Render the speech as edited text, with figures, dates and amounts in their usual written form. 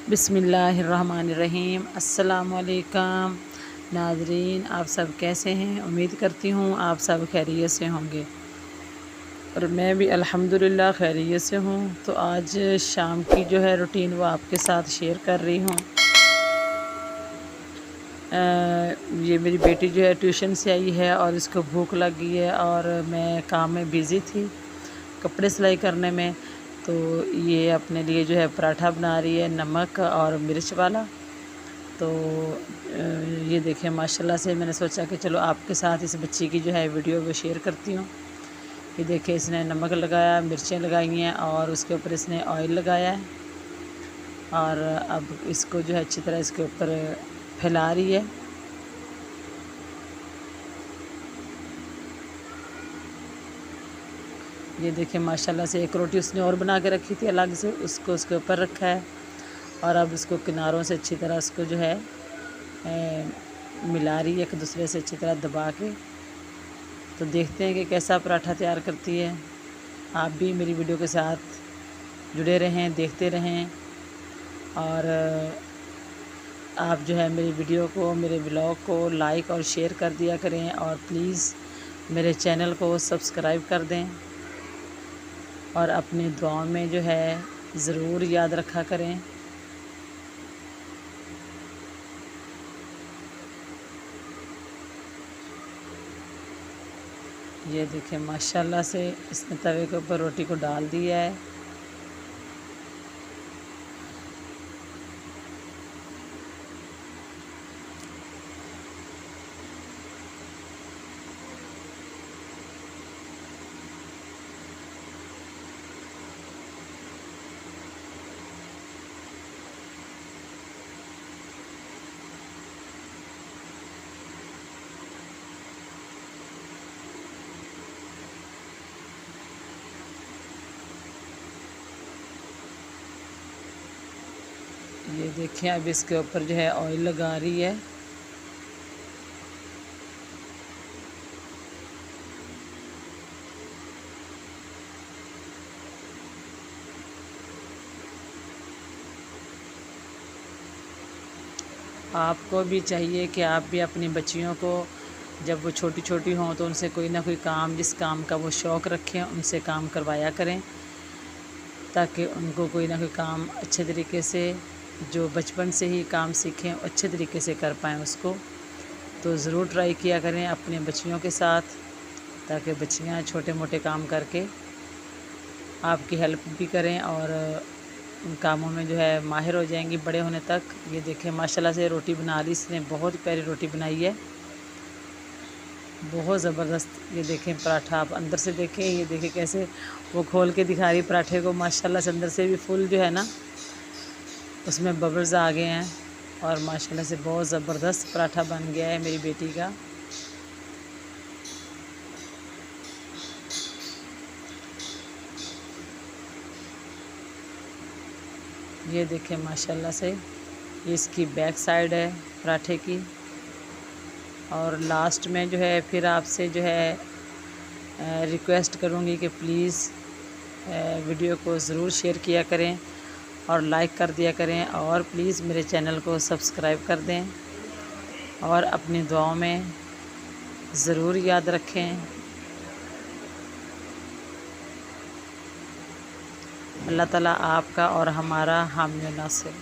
बिस्मिल्लाहिर्रहमानिर्रहीम। अस्सलामुअलैकुम नाज़रीन, आप सब कैसे हैं? उम्मीद करती हूँ आप सब खैरियत से होंगे और मैं भी अल्हम्दुलिल्लाह खैरियत से हूँ। तो आज शाम की जो है रूटीन वो आपके साथ शेयर कर रही हूँ। ये मेरी बेटी जो है ट्यूशन से आई है और इसको भूख लग गई है और मैं काम में बिज़ी थी, कपड़े सिलाई करने में। तो ये अपने लिए जो है पराठा बना रही है, नमक और मिर्च वाला। तो ये देखें माशाल्लाह से मैंने सोचा कि चलो आपके साथ इस बच्ची की जो है वीडियो वो शेयर करती हूँ। ये देखें इसने नमक लगाया, मिर्चें लगाई हैं और उसके ऊपर इसने ऑयल लगाया है और अब इसको जो है अच्छी तरह इसके ऊपर फैला रही है। ये देखें माशाल्लाह से एक रोटी उसने और बना के रखी थी अलग से, उसको उसके ऊपर रखा है और अब इसको किनारों से अच्छी तरह उसको जो है मिला रही है एक दूसरे से अच्छी तरह दबा के। तो देखते हैं कि कैसा पराठा तैयार करती है। आप भी मेरी वीडियो के साथ जुड़े रहें, देखते रहें और आप जो है मेरी वीडियो को, मेरे ब्लॉग को लाइक और शेयर कर दिया करें और प्लीज़ मेरे चैनल को सब्सक्राइब कर दें और अपनी दुआओं में जो है ज़रूर याद रखा करें। ये देखें माशाल्लाह से इसने तवे के ऊपर रोटी को डाल दिया है। ये देखें अब इसके ऊपर जो है ऑयल लगा रही है। आपको भी चाहिए कि आप भी अपनी बच्चियों को जब वो छोटी छोटी हों तो उनसे कोई ना कोई काम, जिस काम का वो शौक़ रखें, उनसे काम करवाया करें ताकि उनको कोई ना कोई काम अच्छे तरीके से, जो बचपन से ही काम सीखें अच्छे तरीके से कर पाएँ उसको। तो ज़रूर ट्राई किया करें अपने बच्चियों के साथ ताकि बच्चियाँ छोटे मोटे काम करके आपकी हेल्प भी करें और उन कामों में जो है माहिर हो जाएंगी बड़े होने तक। ये देखें माशाल्लाह से रोटी बना ली इसने, बहुत प्यारी रोटी बनाई है, बहुत ज़बरदस्त। ये देखें पराठा आप अंदर से देखें, ये देखें कैसे वो खोल के दिखा रही पराठे को। माशाल्लाह से अंदर से भी फुल जो है ना उसमें बबल्स आ गए हैं और माशाल्लाह से बहुत ज़बरदस्त पराठा बन गया है मेरी बेटी का। ये देखें माशाल्लाह से ये इसकी बैक साइड है पराठे की। और लास्ट में जो है फिर आपसे जो है रिक्वेस्ट करूँगी कि प्लीज़ वीडियो को ज़रूर शेयर किया करें और लाइक कर दिया करें और प्लीज़ मेरे चैनल को सब्सक्राइब कर दें और अपनी दुआओं में ज़रूर याद रखें। अल्लाह ताला आपका और हमारा हामी नासिर।